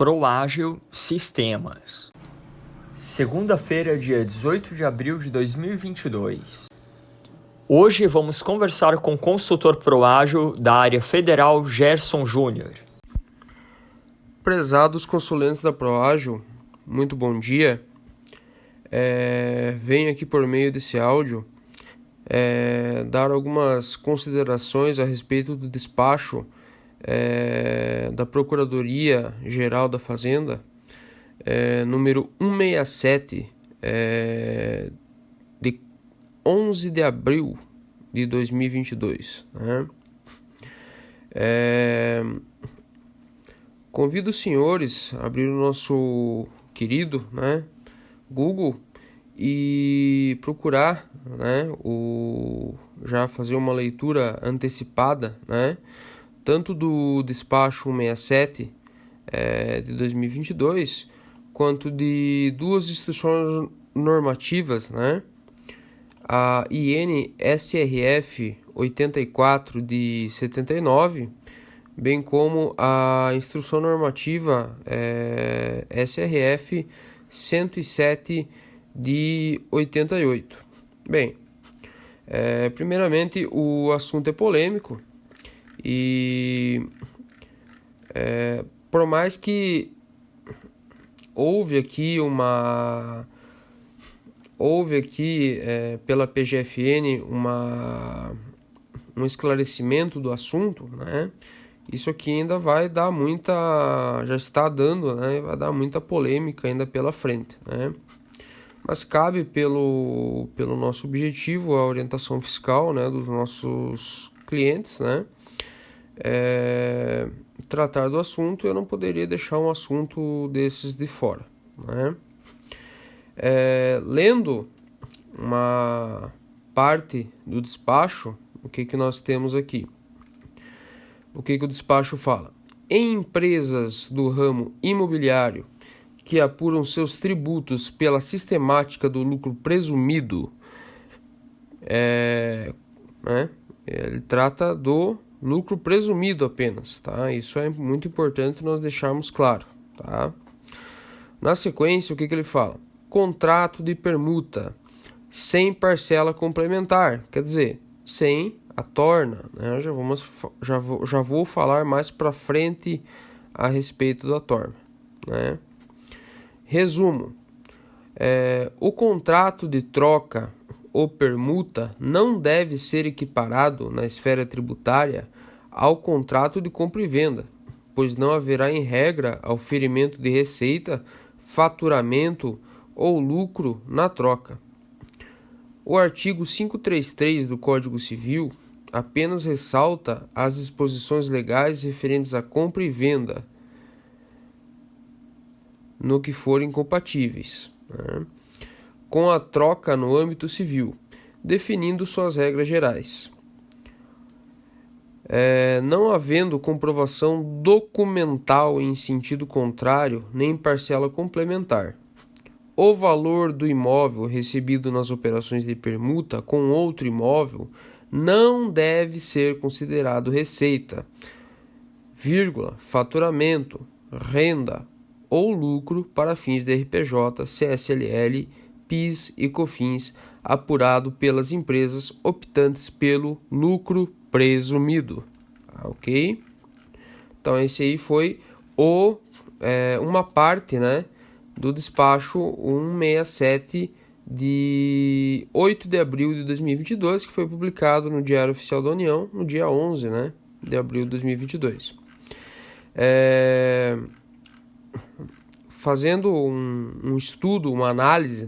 Proágil Sistemas. Segunda-feira, dia 18 de abril de 2022. Hoje vamos conversar com o consultor Proágil da área federal, Gerson Júnior. Prezados consulentes da Proágil, muito bom dia. Venho aqui por meio desse áudio dar algumas considerações a respeito do despacho da Procuradoria-Geral da Fazenda, número 167, de 11 de abril de 2022. Né? Convido os senhores a abrir o nosso querido, Google e procurar, já fazer uma leitura antecipada, tanto do despacho 167 de 2022, quanto de duas instruções normativas, a IN-SRF 84 de 79, bem como a instrução normativa SRF 107 de 88. Bem, primeiramente o assunto é polêmico e por mais que houve aqui pela PGFN um esclarecimento do assunto, isso aqui ainda vai dar já está dando, vai dar muita polêmica ainda pela frente, Mas cabe pelo nosso objetivo, a orientação fiscal, dos nossos clientes, tratar do assunto. Eu não poderia deixar um assunto desses de fora, lendo uma parte do despacho, o que nós temos aqui? O que o despacho fala? Em empresas do ramo imobiliário que apuram seus tributos pela sistemática do lucro presumido, ele trata do lucro presumido apenas, tá? Isso é muito importante nós deixarmos claro, tá? Na sequência, o que ele fala? Contrato de permuta sem parcela complementar, quer dizer, sem a torna, já vou falar mais para frente a respeito da torna, Resumo, o contrato de troca ou permuta não deve ser equiparado na esfera tributária ao contrato de compra e venda, pois não haverá em regra auferimento de receita, faturamento ou lucro na troca. O artigo 533 do Código Civil apenas ressalta as disposições legais referentes à compra e venda, no que forem compatíveis, com a troca no âmbito civil, definindo suas regras gerais. Não havendo comprovação documental em sentido contrário, nem parcela complementar, o valor do imóvel recebido nas operações de permuta com outro imóvel não deve ser considerado receita, faturamento, renda ou lucro para fins de RPJ, CSLL, PIS e COFINS apurado pelas empresas optantes pelo lucro presumido. Ok? Então esse aí foi uma parte, do despacho 167 de 8 de abril de 2022, que foi publicado no Diário Oficial da União no dia 11, de abril de 2022. Fazendo um estudo, uma análise,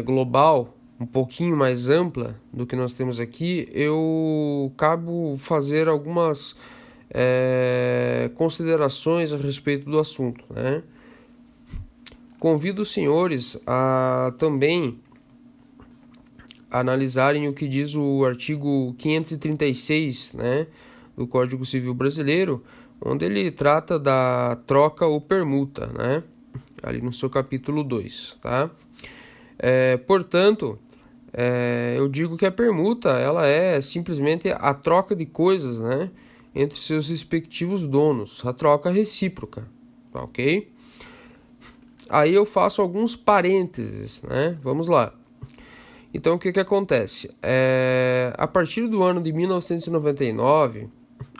global, um pouquinho mais ampla do que nós temos aqui, eu acabo fazer algumas considerações a respeito do assunto, Convido os senhores a também analisarem o que diz o artigo 536, do Código Civil Brasileiro, onde ele trata da troca ou permuta, ali no seu capítulo 2, tá? Portanto, eu digo que a permuta ela é simplesmente a troca de coisas, entre seus respectivos donos, a troca recíproca, tá ok? Aí eu faço alguns parênteses, né? Vamos lá. Então, o que acontece? A partir do ano de 1999,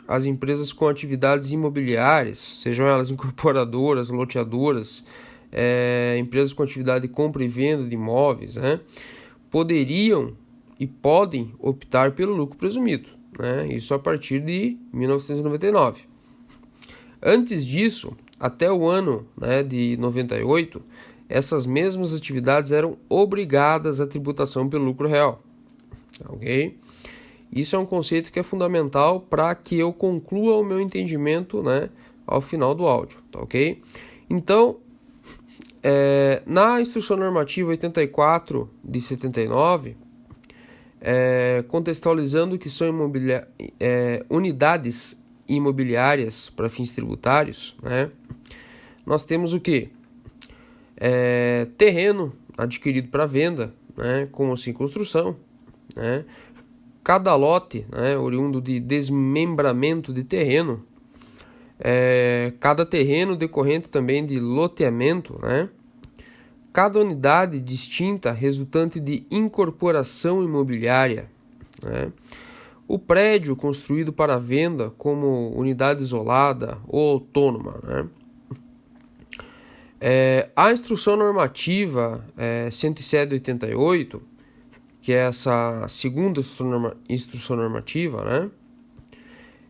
as empresas com atividades imobiliárias, sejam elas incorporadoras, loteadoras, empresas com atividade de compra e venda de imóveis, né, poderiam e podem optar pelo lucro presumido, né? Isso a partir de 1999. Antes disso, até o ano, né, de 98, essas mesmas atividades eram obrigadas à tributação pelo lucro real. Ok? Isso é um conceito que é fundamental para que eu conclua o meu entendimento, né, ao final do áudio. Tá ok? Então, na Instrução Normativa 84 de 79, contextualizando o que são unidades imobiliárias para fins tributários, né, nós temos o quê? Terreno adquirido para venda, né, como assim construção, né, cada lote, né, oriundo de desmembramento de terreno, cada terreno decorrente também de loteamento, né, cada unidade distinta resultante de incorporação imobiliária, né, o prédio construído para venda como unidade isolada ou autônoma, né. A Instrução Normativa 107 de 88, que é essa segunda instrução normativa, né,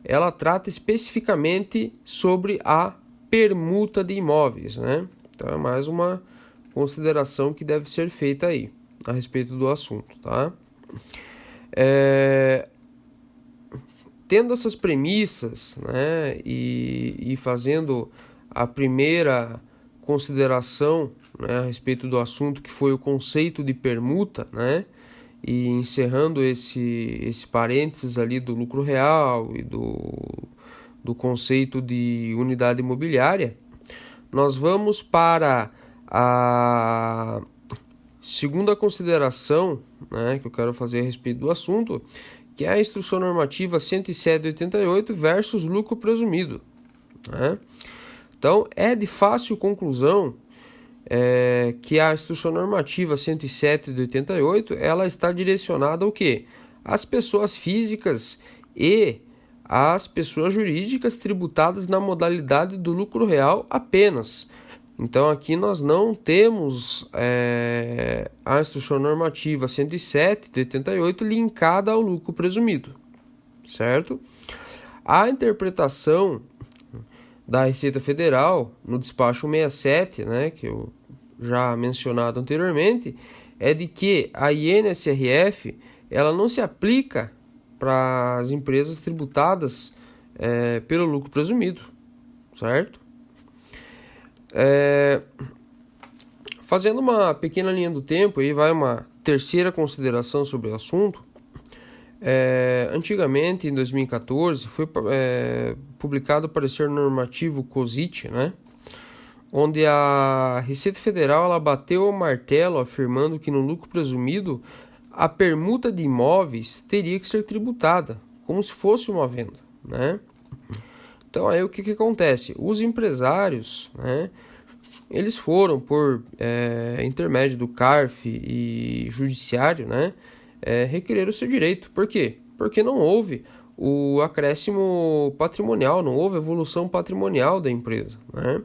ela trata especificamente sobre a permuta de imóveis, né? Então é mais uma consideração que deve ser feita aí a respeito do assunto, tá? Tendo essas premissas, né, e fazendo a primeira consideração, né, a respeito do assunto, que foi o conceito de permuta, né, e encerrando esse parênteses ali do lucro real e do conceito de unidade imobiliária, nós vamos para a segunda consideração, né, que eu quero fazer a respeito do assunto, que é a Instrução Normativa 107 de 88 versus lucro presumido, né? Então, é de fácil conclusão que a Instrução Normativa 107 de 88, ela está direcionada ao quê? Às pessoas físicas e às pessoas jurídicas tributadas na modalidade do lucro real apenas. Então, aqui nós não temos a Instrução Normativa 107 de 88 linkada ao lucro presumido, certo? A interpretação da Receita Federal no despacho 67, né, que eu já mencionado anteriormente, é de que a INSRF ela não se aplica para as empresas tributadas pelo lucro presumido, certo? Fazendo uma pequena linha do tempo, aí vai uma terceira consideração sobre o assunto. Antigamente, em 2014, foi publicado o parecer normativo COSIT, né, onde a Receita Federal ela bateu o martelo afirmando que no lucro presumido a permuta de imóveis teria que ser tributada, como se fosse uma venda, né? Então aí o que acontece? Os empresários, né, eles foram por intermédio do CARF e judiciário, né, requerer o seu direito. Por quê? Porque não houve o acréscimo patrimonial, não houve evolução patrimonial da empresa, né?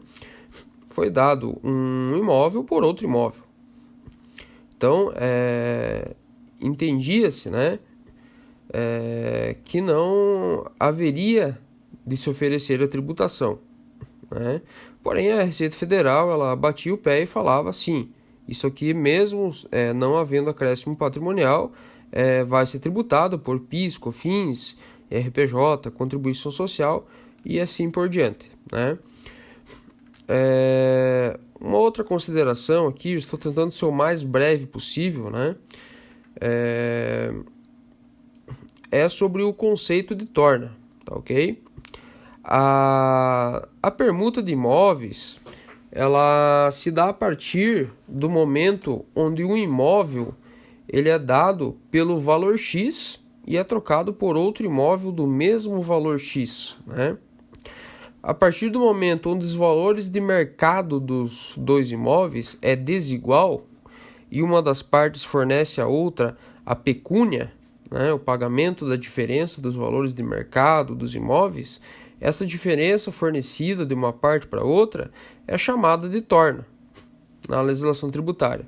Foi dado um imóvel por outro imóvel. Então, entendia-se, né, que não haveria de se oferecer a tributação, né? Porém, a Receita Federal ela batia o pé e falava assim, isso aqui mesmo não havendo acréscimo patrimonial, vai ser tributado por PIS, COFINS, RPJ, contribuição social e assim por diante, né? Uma outra consideração aqui, eu estou tentando ser o mais breve possível, né? É sobre o conceito de torna, tá ok? A permuta de imóveis, ela se dá a partir do momento onde um imóvel ele é dado pelo valor X e é trocado por outro imóvel do mesmo valor X, né? A partir do momento onde os valores de mercado dos dois imóveis é desigual e uma das partes fornece à outra a pecúnia, né, o pagamento da diferença dos valores de mercado dos imóveis, essa diferença fornecida de uma parte para outra é chamada de torna na legislação tributária.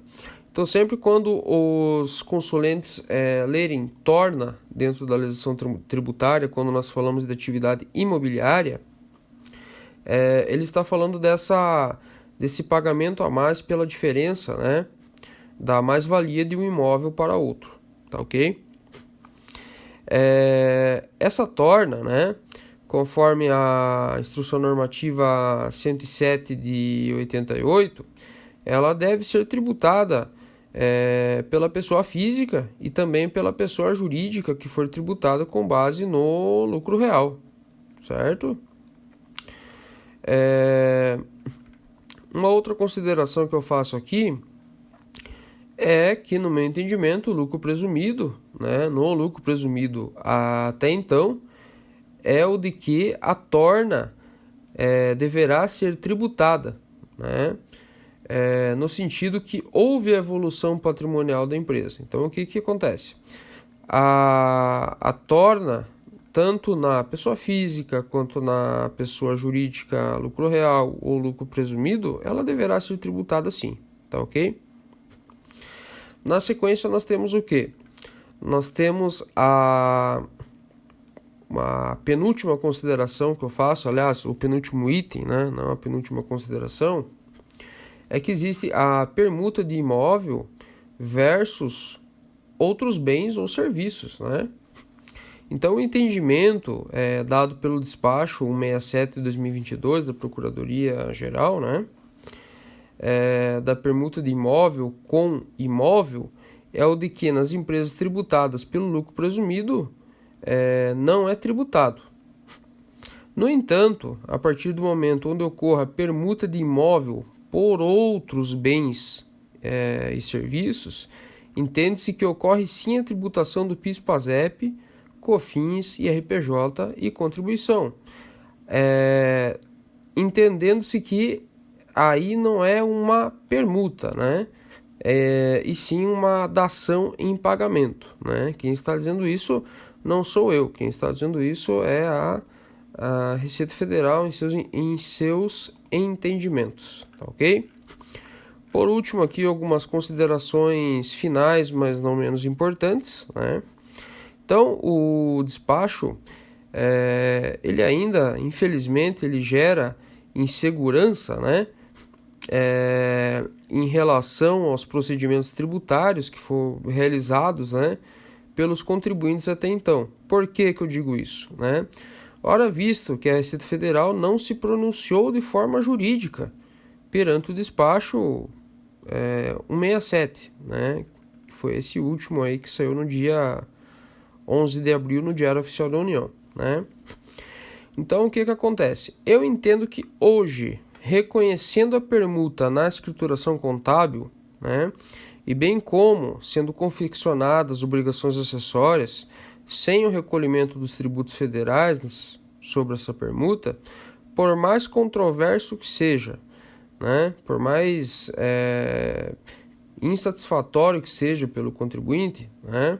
Então, sempre quando os consulentes lerem torna dentro da legislação tributária, quando nós falamos de atividade imobiliária, ele está falando desse pagamento a mais pela diferença, né, da mais-valia de um imóvel para outro, tá ok? Essa torna, né, conforme a Instrução Normativa 107 de 88, ela deve ser tributada pela pessoa física e também pela pessoa jurídica que for tributada com base no lucro real, certo? Uma outra consideração que eu faço aqui é que, no meu entendimento, o lucro presumido, né, no lucro presumido até então, é o de que a torna deverá ser tributada, né, no sentido que houve evolução patrimonial da empresa. Então, o que acontece? A torna, tanto na pessoa física quanto na pessoa jurídica, lucro real ou lucro presumido, ela deverá ser tributada sim, tá ok? Na sequência, nós temos o quê? Nós temos uma penúltima consideração que eu faço, aliás, o penúltimo item, né? Não a penúltima consideração, é que existe a permuta de imóvel versus outros bens ou serviços, né? Então, o entendimento dado pelo despacho 167 de 2022 da Procuradoria-Geral, né, da permuta de imóvel com imóvel, é o de que nas empresas tributadas pelo lucro presumido não é tributado. No entanto, a partir do momento onde ocorra permuta de imóvel por outros bens e serviços, entende-se que ocorre sim a tributação do PIS/PASEP, COFINS, IRPJ e contribuição, entendendo-se que aí não é uma permuta, né? E sim uma dação em pagamento, né? Quem está dizendo isso não sou eu, quem está dizendo isso é a Receita Federal em seus entendimentos, tá ok? Por último aqui algumas considerações finais, mas não menos importantes, né? Então, o despacho, ele ainda, infelizmente, ele gera insegurança, né, em relação aos procedimentos tributários que foram realizados, né, pelos contribuintes até então. Por que eu digo isso, né? Ora, visto que a Receita Federal não se pronunciou de forma jurídica perante o despacho 167, né, que foi esse último aí que saiu no dia 11 de abril no Diário Oficial da União, né? Então, o que acontece? Eu entendo que hoje, reconhecendo a permuta na escrituração contábil, né, e bem como sendo confeccionadas obrigações acessórias, sem o recolhimento dos tributos federais sobre essa permuta, por mais controverso que seja, né, por mais insatisfatório que seja pelo contribuinte, né,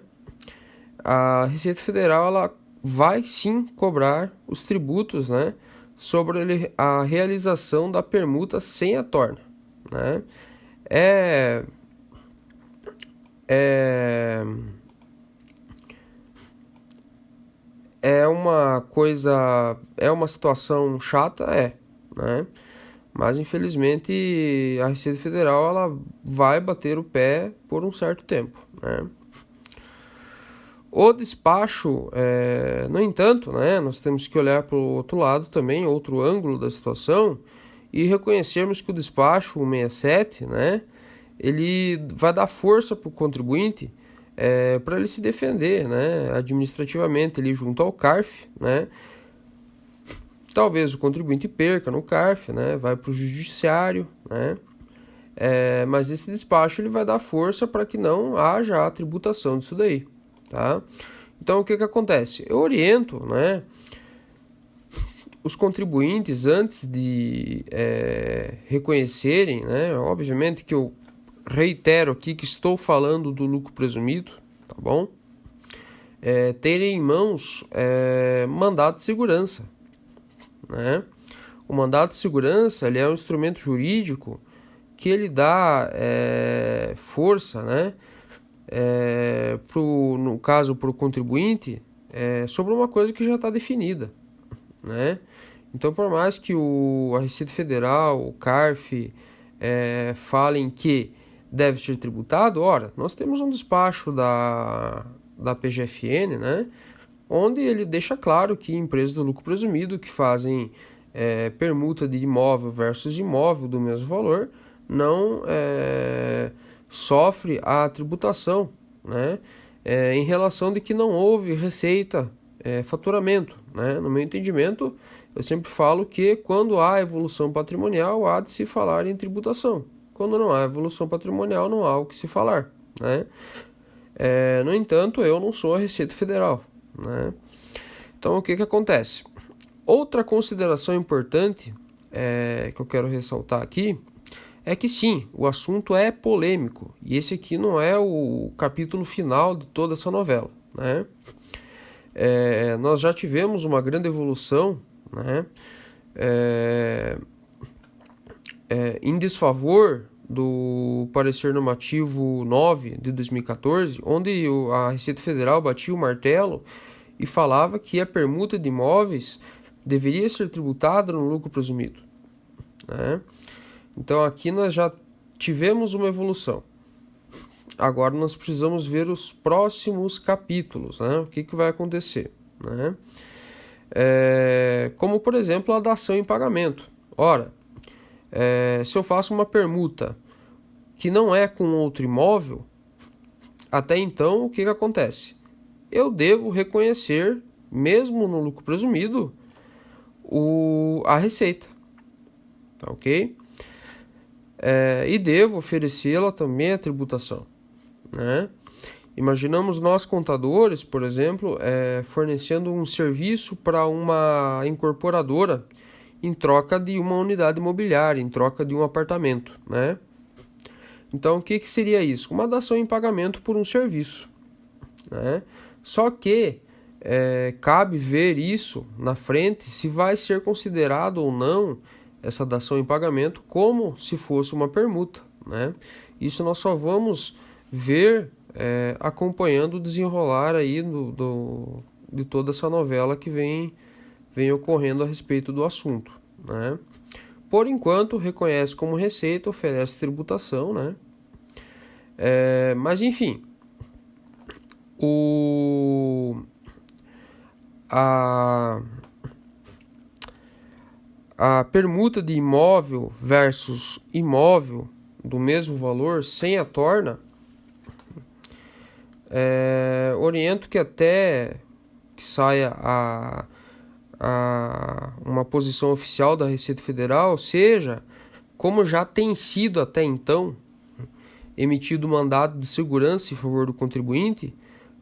a Receita Federal ela vai sim cobrar os tributos, né, sobre a realização da permuta sem a torna, né? É uma coisa, é uma situação chata, né? Mas infelizmente a Receita Federal ela vai bater o pé por um certo tempo, né? O despacho, no entanto, né, nós temos que olhar para o outro lado também, outro ângulo da situação, e reconhecermos que o despacho 167, né, ele vai dar força para o contribuinte para ele se defender, né, administrativamente ali junto ao CARF, né. Talvez o contribuinte perca no CARF, né, vai para o judiciário, né, mas esse despacho ele vai dar força para que não haja a tributação disso daí. Tá? Então, o que acontece? Eu oriento, né, os contribuintes, antes de reconhecerem, né, obviamente que eu reitero aqui que estou falando do lucro presumido, tá bom? Terem em mãos mandato de segurança, né? O mandato de segurança, ele é um instrumento jurídico que ele dá força, né? No caso, para o contribuinte, sobre uma coisa que já está definida, né? Então, por mais que a Receita Federal, o CARF, falem que deve ser tributado, ora, nós temos um despacho da PGFN, né? Onde ele deixa claro que empresas do lucro presumido que fazem permuta de imóvel versus imóvel do mesmo valor não sofre a tributação, né? Em relação de que não houve receita, faturamento, né? No meu entendimento, eu sempre falo que quando há evolução patrimonial, há de se falar em tributação. Quando não há evolução patrimonial, não há o que se falar, né? No entanto, eu não sou a Receita Federal, né? Então, o que acontece? Outra consideração importante que eu quero ressaltar aqui é que sim, o assunto é polêmico, e esse aqui não é o capítulo final de toda essa novela, né? Nós já tivemos uma grande evolução, né? Em desfavor do parecer normativo 9 de 2014, onde a Receita Federal batia o martelo e falava que a permuta de imóveis deveria ser tributada no lucro presumido, né? Então aqui nós já tivemos uma evolução. Agora nós precisamos ver os próximos capítulos, né? O que vai acontecer, né? Como, por exemplo, a dação em pagamento. Ora, se eu faço uma permuta que não é com outro imóvel, até então o que acontece? Eu devo reconhecer, mesmo no lucro presumido, a receita, tá ok? E devo oferecê-la também à tributação, né? Imaginamos nós contadores, por exemplo, fornecendo um serviço para uma incorporadora em troca de uma unidade imobiliária, em troca de um apartamento, né? Então, o que seria isso? Uma dação em pagamento por um serviço, né? Só que cabe ver isso na frente, se vai ser considerado ou não essa dação em pagamento como se fosse uma permuta, né? Isso nós só vamos ver acompanhando o desenrolar aí de toda essa novela que vem ocorrendo a respeito do assunto, né? Por enquanto, reconhece como receita, oferece tributação, né? Mas, enfim, a permuta de imóvel versus imóvel do mesmo valor sem a torna, oriento que até que saia uma posição oficial da Receita Federal, seja, como já tem sido até então, emitido mandado de segurança em favor do contribuinte,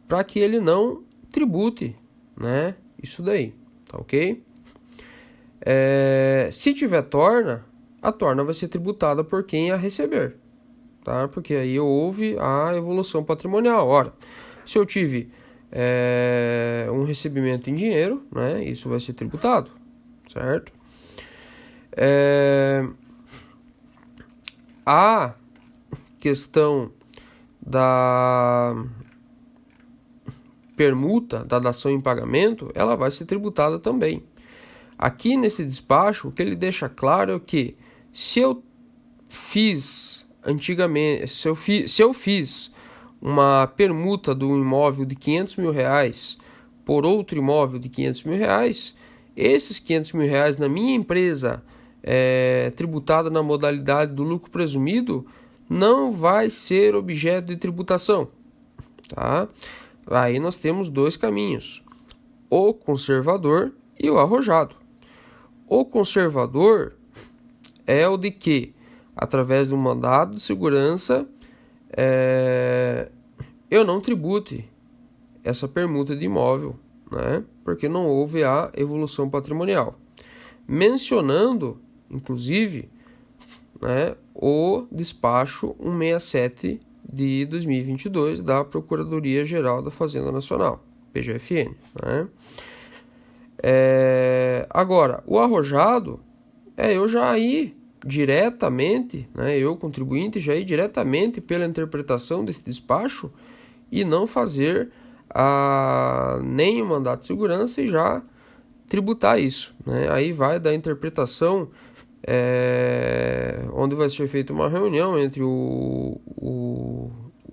para que ele não tribute, né? Isso daí, tá ok? Se tiver torna, a torna vai ser tributada por quem a receber, tá? Porque aí houve a evolução patrimonial. Ora, se eu tive um recebimento em dinheiro, né? Isso vai ser tributado, certo? A questão da permuta, da dação em pagamento, ela vai ser tributada também. Aqui nesse despacho, o que ele deixa claro é que se eu fiz antigamente, se eu fiz uma permuta do imóvel de R$500 mil por outro imóvel de R$500 mil, esses R$500 mil na minha empresa tributada na modalidade do lucro presumido não vai ser objeto de tributação, tá? Aí nós temos dois caminhos, o conservador e o arrojado. O conservador é o de que, através de um mandado de segurança, eu não tribute essa permuta de imóvel, né? Porque não houve a evolução patrimonial. mencionando, inclusive, né, o despacho 167 de 2022 da Procuradoria-Geral da Fazenda Nacional, PGFN. Né? Agora, o arrojado eu já ir diretamente, né, eu contribuinte já ir diretamente pela interpretação desse despacho e não fazer nem o mandato de segurança e já tributar isso. Né? Aí vai da interpretação onde vai ser feita uma reunião entre o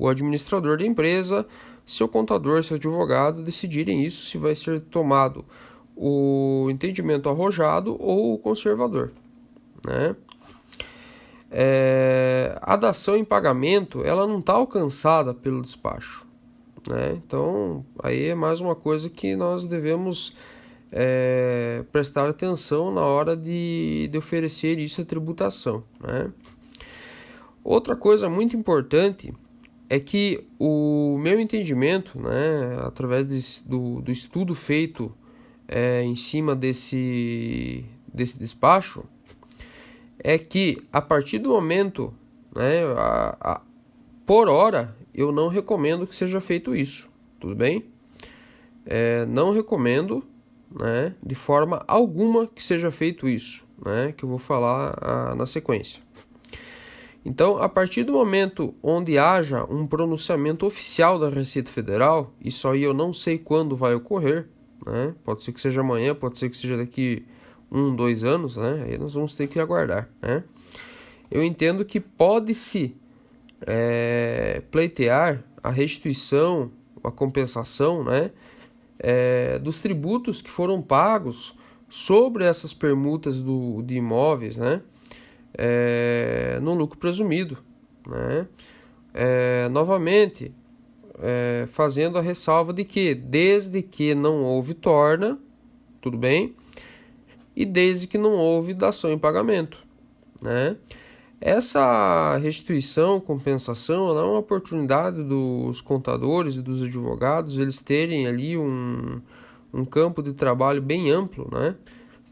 administrador da empresa, seu contador, seu advogado, decidirem isso, se vai ser tomado o entendimento arrojado ou o conservador. Né? A dação em pagamento ela não está alcançada pelo despacho. Né? Então, aí é mais uma coisa que nós devemos prestar atenção na hora de oferecer isso à tributação. Né? Outra coisa muito importante é que o meu entendimento, né, através do estudo feito em cima desse despacho, é que a partir do momento, né, por hora, eu não recomendo que seja feito isso, tudo bem? Não recomendo, né, de forma alguma que seja feito isso, né, que eu vou falar na sequência. Então, a partir do momento onde haja um pronunciamento oficial da Receita Federal, isso aí eu não sei quando vai ocorrer, né? Pode ser que seja amanhã, pode ser que seja daqui 2 anos, né? Aí nós vamos ter que aguardar, né? Eu entendo que pode-se pleitear a restituição, a compensação, né? Dos tributos que foram pagos sobre essas permutas de imóveis, né? No lucro presumido, né? Novamente, fazendo a ressalva de que desde que não houve torna, tudo bem, e desde que não houve dação em pagamento, né? Essa restituição, compensação, ela é uma oportunidade dos contadores e dos advogados eles terem ali um campo de trabalho bem amplo, né?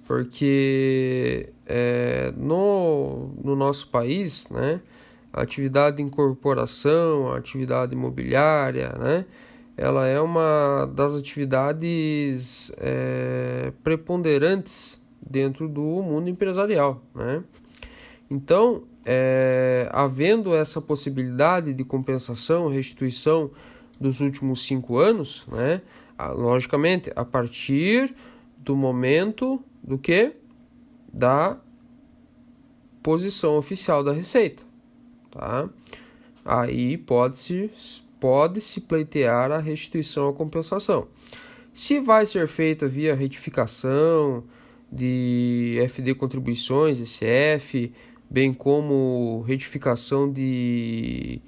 Porque no nosso país, né, a atividade de incorporação, a atividade imobiliária, né, ela é uma das atividades preponderantes dentro do mundo empresarial. Né? Então, havendo essa possibilidade de compensação, restituição dos últimos 5 anos, né, logicamente, a partir do momento do que? Da posição oficial da Receita. Tá? Aí pode-se pleitear a restituição ou compensação. Se vai ser feita via retificação de FD contribuições, SF, bem como retificação de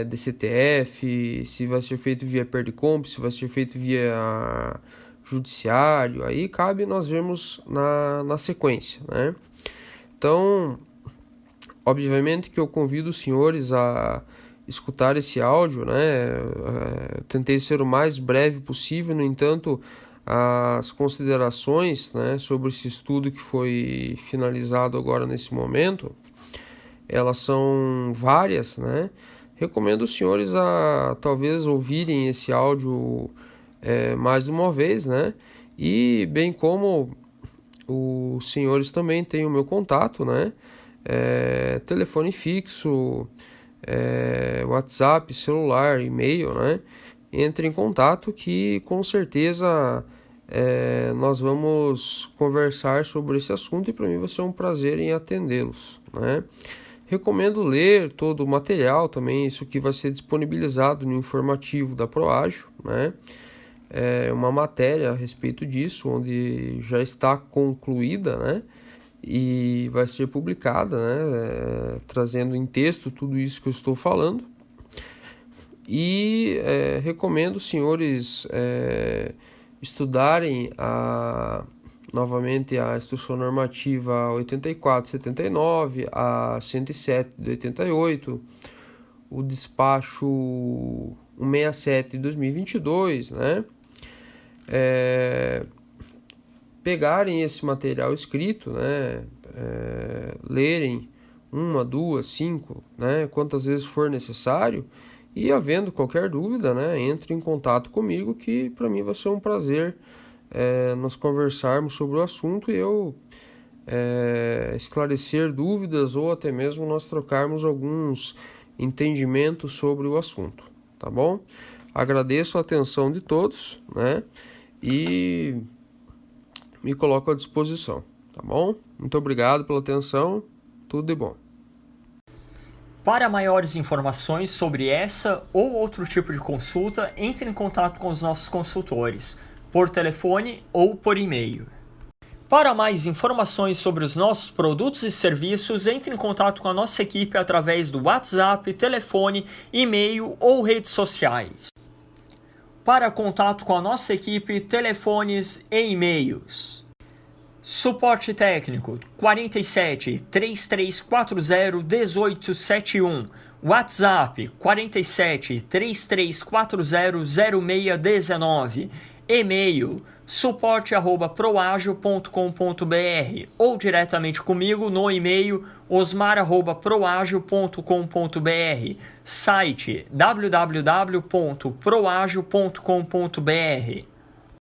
DCTF, se vai ser feito via Perdicomp, se vai ser feito via judiciário, aí cabe nós vermos na sequência, né? Então, obviamente que eu convido os senhores a escutar esse áudio, né? Eu tentei ser o mais breve possível, no entanto, as considerações, né, sobre esse estudo que foi finalizado agora nesse momento, elas são várias, né? Recomendo os senhores a talvez ouvirem esse áudio mais de uma vez, né? E bem como os senhores também têm o meu contato, né? Telefone fixo, WhatsApp, celular, e-mail, né? Entre em contato que com certeza nós vamos conversar sobre esse assunto e para mim vai ser um prazer em atendê-los, né? Recomendo ler todo o material também, isso que vai ser disponibilizado no informativo da Proagio, né? Uma matéria a respeito disso, onde já está concluída, né? E vai ser publicada, né? Trazendo em texto tudo isso que eu estou falando. E recomendo os senhores estudarem novamente a Instrução Normativa 84/79, a 107 de 88, o despacho 167 de 2022, né? pegarem esse material escrito, né, lerem 1, 2, 5, né, quantas vezes for necessário, e havendo qualquer dúvida, né, entre em contato comigo, que para mim vai ser um prazer nós conversarmos sobre o assunto e eu esclarecer dúvidas ou até mesmo nós trocarmos alguns entendimentos sobre o assunto, tá bom? Agradeço a atenção de todos, né, e me coloco à disposição, tá bom? Muito obrigado pela atenção, tudo de bom. Para maiores informações sobre essa ou outro tipo de consulta, entre em contato com os nossos consultores, por telefone ou por e-mail. Para mais informações sobre os nossos produtos e serviços, entre em contato com a nossa equipe através do WhatsApp, telefone, e-mail ou redes sociais. Para contato com a nossa equipe, telefones e e-mails. Suporte técnico 47 3340 1871, WhatsApp 47 3340 0619, e-mail suporte@proagil.com.br ou diretamente comigo no e-mail osmar@proagil.com.br, site www.proagil.com.br.